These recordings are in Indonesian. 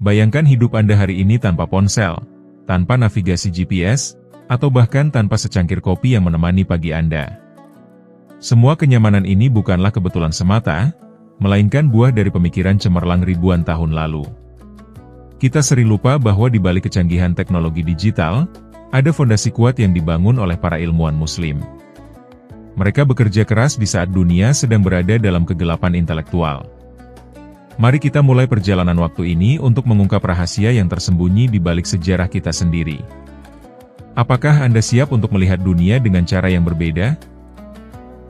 Bayangkan hidup Anda hari ini tanpa ponsel, tanpa navigasi GPS, atau bahkan tanpa secangkir kopi yang menemani pagi Anda. Semua kenyamanan ini bukanlah kebetulan semata, melainkan buah dari pemikiran cemerlang ribuan tahun lalu. Kita sering lupa bahwa di balik kecanggihan teknologi digital, ada fondasi kuat yang dibangun oleh para ilmuwan Muslim. Mereka bekerja keras di saat dunia sedang berada dalam kegelapan intelektual. Mari kita mulai perjalanan waktu ini untuk mengungkap rahasia yang tersembunyi di balik sejarah kita sendiri. Apakah Anda siap untuk melihat dunia dengan cara yang berbeda?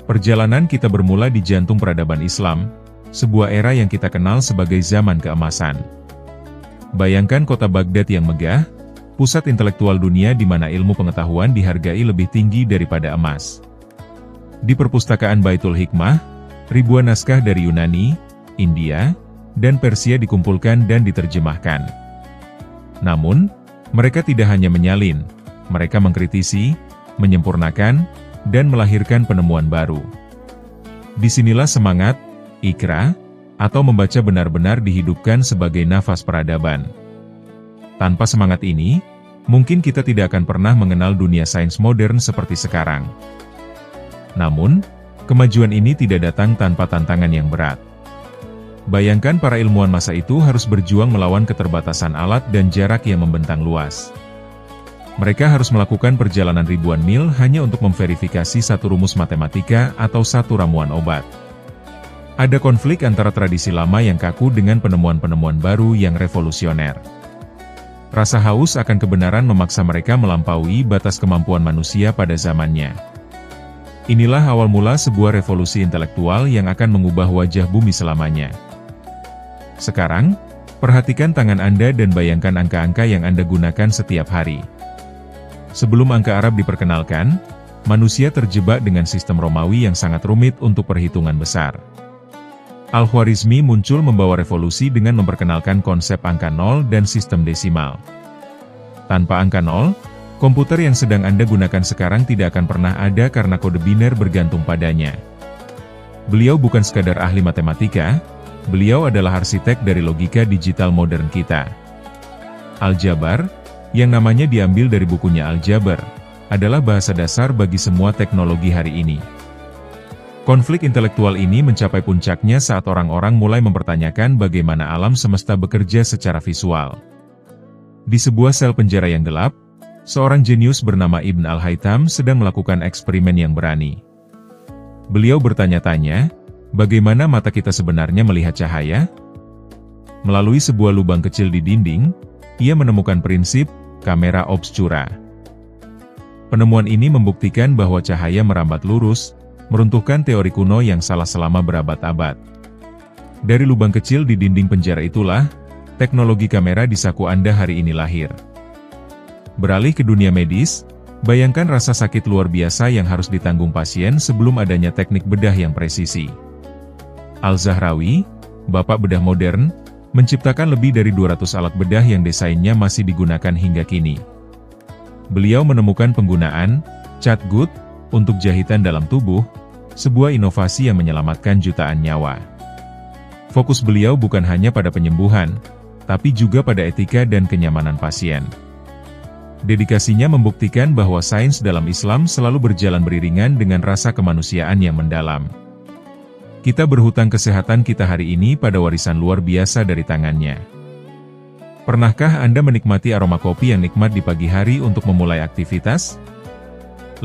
Perjalanan kita bermula di jantung peradaban Islam, sebuah era yang kita kenal sebagai zaman keemasan. Bayangkan kota Baghdad yang megah, pusat intelektual dunia di mana ilmu pengetahuan dihargai lebih tinggi daripada emas. Di perpustakaan Baitul Hikmah, ribuan naskah dari Yunani, India, dan Persia dikumpulkan dan diterjemahkan. Namun, mereka tidak hanya menyalin, mereka mengkritisi, menyempurnakan, dan melahirkan penemuan baru. Disinilah semangat, ikra, atau membaca benar-benar dihidupkan sebagai nafas peradaban. Tanpa semangat ini, mungkin kita tidak akan pernah mengenal dunia sains modern seperti sekarang. Namun, kemajuan ini tidak datang tanpa tantangan yang berat. Bayangkan para ilmuwan masa itu harus berjuang melawan keterbatasan alat dan jarak yang membentang luas. Mereka harus melakukan perjalanan ribuan mil hanya untuk memverifikasi satu rumus matematika atau satu ramuan obat. Ada konflik antara tradisi lama yang kaku dengan penemuan-penemuan baru yang revolusioner. Rasa haus akan kebenaran memaksa mereka melampaui batas kemampuan manusia pada zamannya. Inilah awal mula sebuah revolusi intelektual yang akan mengubah wajah bumi selamanya. Sekarang, perhatikan tangan Anda dan bayangkan angka-angka yang Anda gunakan setiap hari. Sebelum angka Arab diperkenalkan, manusia terjebak dengan sistem Romawi yang sangat rumit untuk perhitungan besar. Al-Khwarizmi muncul membawa revolusi dengan memperkenalkan konsep angka 0 dan sistem desimal. Tanpa angka 0, komputer yang sedang Anda gunakan sekarang tidak akan pernah ada karena kode biner bergantung padanya. Beliau bukan sekadar ahli matematika, beliau adalah arsitek dari logika digital modern kita. Aljabar, yang namanya diambil dari bukunya Aljabar, adalah bahasa dasar bagi semua teknologi hari ini. Konflik intelektual ini mencapai puncaknya saat orang-orang mulai mempertanyakan bagaimana alam semesta bekerja secara visual. Di sebuah sel penjara yang gelap, seorang jenius bernama Ibn Al-Haytham sedang melakukan eksperimen yang berani. Beliau bertanya-tanya, bagaimana mata kita sebenarnya melihat cahaya? Melalui sebuah lubang kecil di dinding, ia menemukan prinsip kamera obscura. Penemuan ini membuktikan bahwa cahaya merambat lurus, meruntuhkan teori kuno yang salah selama berabad-abad. Dari lubang kecil di dinding penjara itulah, teknologi kamera di saku Anda hari ini lahir. Beralih ke dunia medis, bayangkan rasa sakit luar biasa yang harus ditanggung pasien sebelum adanya teknik bedah yang presisi. Al-Zahrawi, bapak bedah modern, menciptakan lebih dari 200 alat bedah yang desainnya masih digunakan hingga kini. Beliau menemukan penggunaan catgut untuk jahitan dalam tubuh, sebuah inovasi yang menyelamatkan jutaan nyawa. Fokus beliau bukan hanya pada penyembuhan, tapi juga pada etika dan kenyamanan pasien. Dedikasinya membuktikan bahwa sains dalam Islam selalu berjalan beriringan dengan rasa kemanusiaan yang mendalam. Kita berhutang kesehatan kita hari ini pada warisan luar biasa dari tangannya. Pernahkah Anda menikmati aroma kopi yang nikmat di pagi hari untuk memulai aktivitas?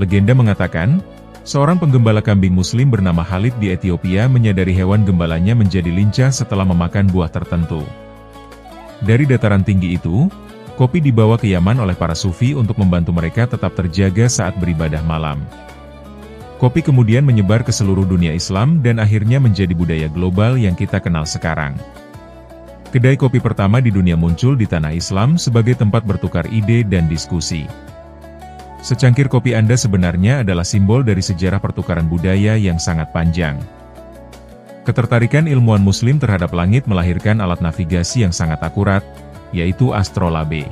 Legenda mengatakan, seorang penggembala kambing Muslim bernama Khalid di Ethiopia menyadari hewan gembalanya menjadi lincah setelah memakan buah tertentu. Dari dataran tinggi itu, kopi dibawa ke Yaman oleh para sufi untuk membantu mereka tetap terjaga saat beribadah malam. Kopi kemudian menyebar ke seluruh dunia Islam dan akhirnya menjadi budaya global yang kita kenal sekarang. Kedai kopi pertama di dunia muncul di tanah Islam sebagai tempat bertukar ide dan diskusi. Secangkir kopi Anda sebenarnya adalah simbol dari sejarah pertukaran budaya yang sangat panjang. Ketertarikan ilmuwan Muslim terhadap langit melahirkan alat navigasi yang sangat akurat, yaitu astrolabe.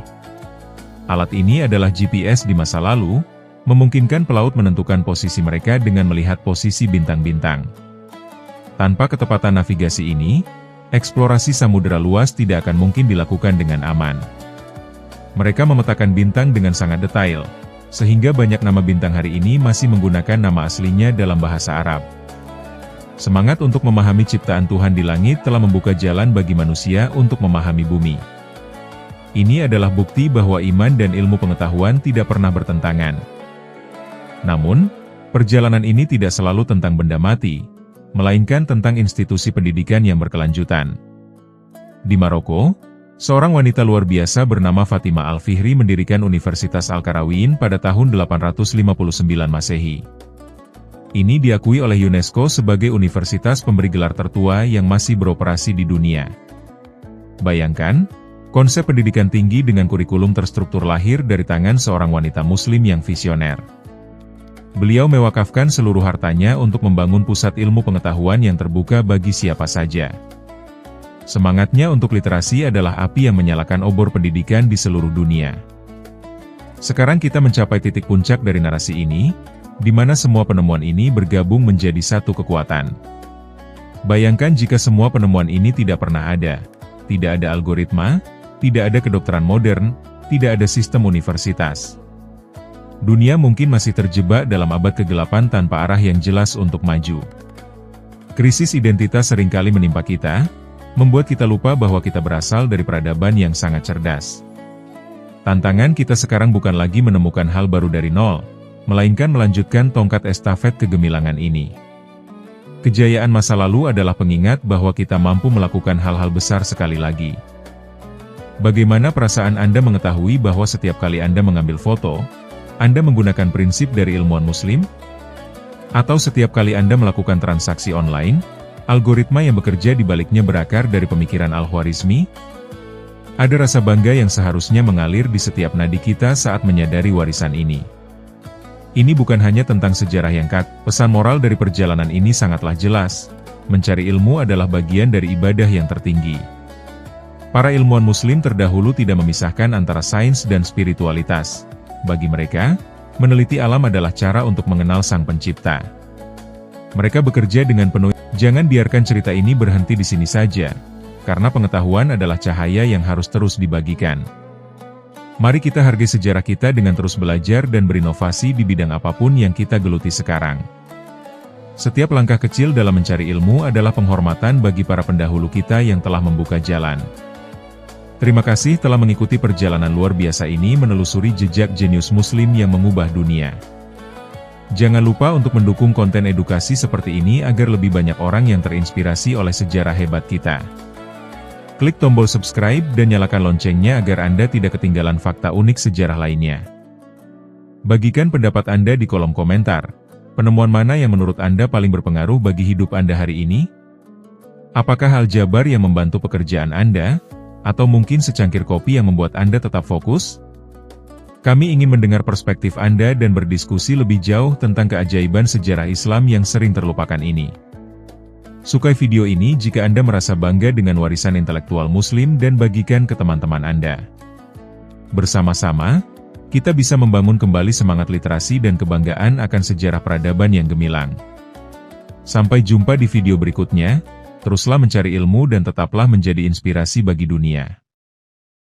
Alat ini adalah GPS di masa lalu, memungkinkan pelaut menentukan posisi mereka dengan melihat posisi bintang-bintang. Tanpa ketepatan navigasi ini, eksplorasi samudera luas tidak akan mungkin dilakukan dengan aman. Mereka memetakan bintang dengan sangat detail, sehingga banyak nama bintang hari ini masih menggunakan nama aslinya dalam bahasa Arab. Semangat untuk memahami ciptaan Tuhan di langit telah membuka jalan bagi manusia untuk memahami bumi. Ini adalah bukti bahwa iman dan ilmu pengetahuan tidak pernah bertentangan. Namun, perjalanan ini tidak selalu tentang benda mati, melainkan tentang institusi pendidikan yang berkelanjutan. Di Maroko, seorang wanita luar biasa bernama Fatima Al-Fihri mendirikan Universitas Al-Qarawiyyin pada tahun 859 Masehi. Ini diakui oleh UNESCO sebagai universitas pemberi gelar tertua yang masih beroperasi di dunia. Bayangkan, konsep pendidikan tinggi dengan kurikulum terstruktur lahir dari tangan seorang wanita muslim yang visioner. Beliau mewakafkan seluruh hartanya untuk membangun pusat ilmu pengetahuan yang terbuka bagi siapa saja. Semangatnya untuk literasi adalah api yang menyalakan obor pendidikan di seluruh dunia. Sekarang kita mencapai titik puncak dari narasi ini, di mana semua penemuan ini bergabung menjadi satu kekuatan. Bayangkan jika semua penemuan ini tidak pernah ada. Tidak ada algoritma, tidak ada kedokteran modern, tidak ada sistem universitas. Dunia mungkin masih terjebak dalam abad kegelapan tanpa arah yang jelas untuk maju. Krisis identitas seringkali menimpa kita, membuat kita lupa bahwa kita berasal dari peradaban yang sangat cerdas. Tantangan kita sekarang bukan lagi menemukan hal baru dari nol, melainkan melanjutkan tongkat estafet kegemilangan ini. Kejayaan masa lalu adalah pengingat bahwa kita mampu melakukan hal-hal besar sekali lagi. Bagaimana perasaan Anda mengetahui bahwa setiap kali Anda mengambil foto, Anda menggunakan prinsip dari ilmuwan muslim? Atau setiap kali Anda melakukan transaksi online, algoritma yang bekerja di baliknya berakar dari pemikiran Al-Khwarizmi? Ada rasa bangga yang seharusnya mengalir di setiap nadi kita saat menyadari warisan ini. Ini bukan hanya tentang sejarah yang pesan moral dari perjalanan ini sangatlah jelas. Mencari ilmu adalah bagian dari ibadah yang tertinggi. Para ilmuwan muslim terdahulu tidak memisahkan antara sains dan spiritualitas. Bagi mereka, meneliti alam adalah cara untuk mengenal Sang Pencipta. Mereka bekerja dengan penuh. Jangan biarkan cerita ini berhenti di sini saja, karena pengetahuan adalah cahaya yang harus terus dibagikan. Mari kita hargai sejarah kita dengan terus belajar dan berinovasi di bidang apapun yang kita geluti sekarang. Setiap langkah kecil dalam mencari ilmu adalah penghormatan bagi para pendahulu kita yang telah membuka jalan. Terima kasih telah mengikuti perjalanan luar biasa ini menelusuri jejak jenius muslim yang mengubah dunia. Jangan lupa untuk mendukung konten edukasi seperti ini agar lebih banyak orang yang terinspirasi oleh sejarah hebat kita. Klik tombol subscribe dan nyalakan loncengnya agar Anda tidak ketinggalan fakta unik sejarah lainnya. Bagikan pendapat Anda di kolom komentar. Penemuan mana yang menurut Anda paling berpengaruh bagi hidup Anda hari ini? Apakah aljabar yang membantu pekerjaan Anda? Atau mungkin secangkir kopi yang membuat Anda tetap fokus? Kami ingin mendengar perspektif Anda dan berdiskusi lebih jauh tentang keajaiban sejarah Islam yang sering terlupakan ini. Sukai video ini jika Anda merasa bangga dengan warisan intelektual Muslim dan bagikan ke teman-teman Anda. Bersama-sama, kita bisa membangun kembali semangat literasi dan kebanggaan akan sejarah peradaban yang gemilang. Sampai jumpa di video berikutnya. Teruslah mencari ilmu dan tetaplah menjadi inspirasi bagi dunia.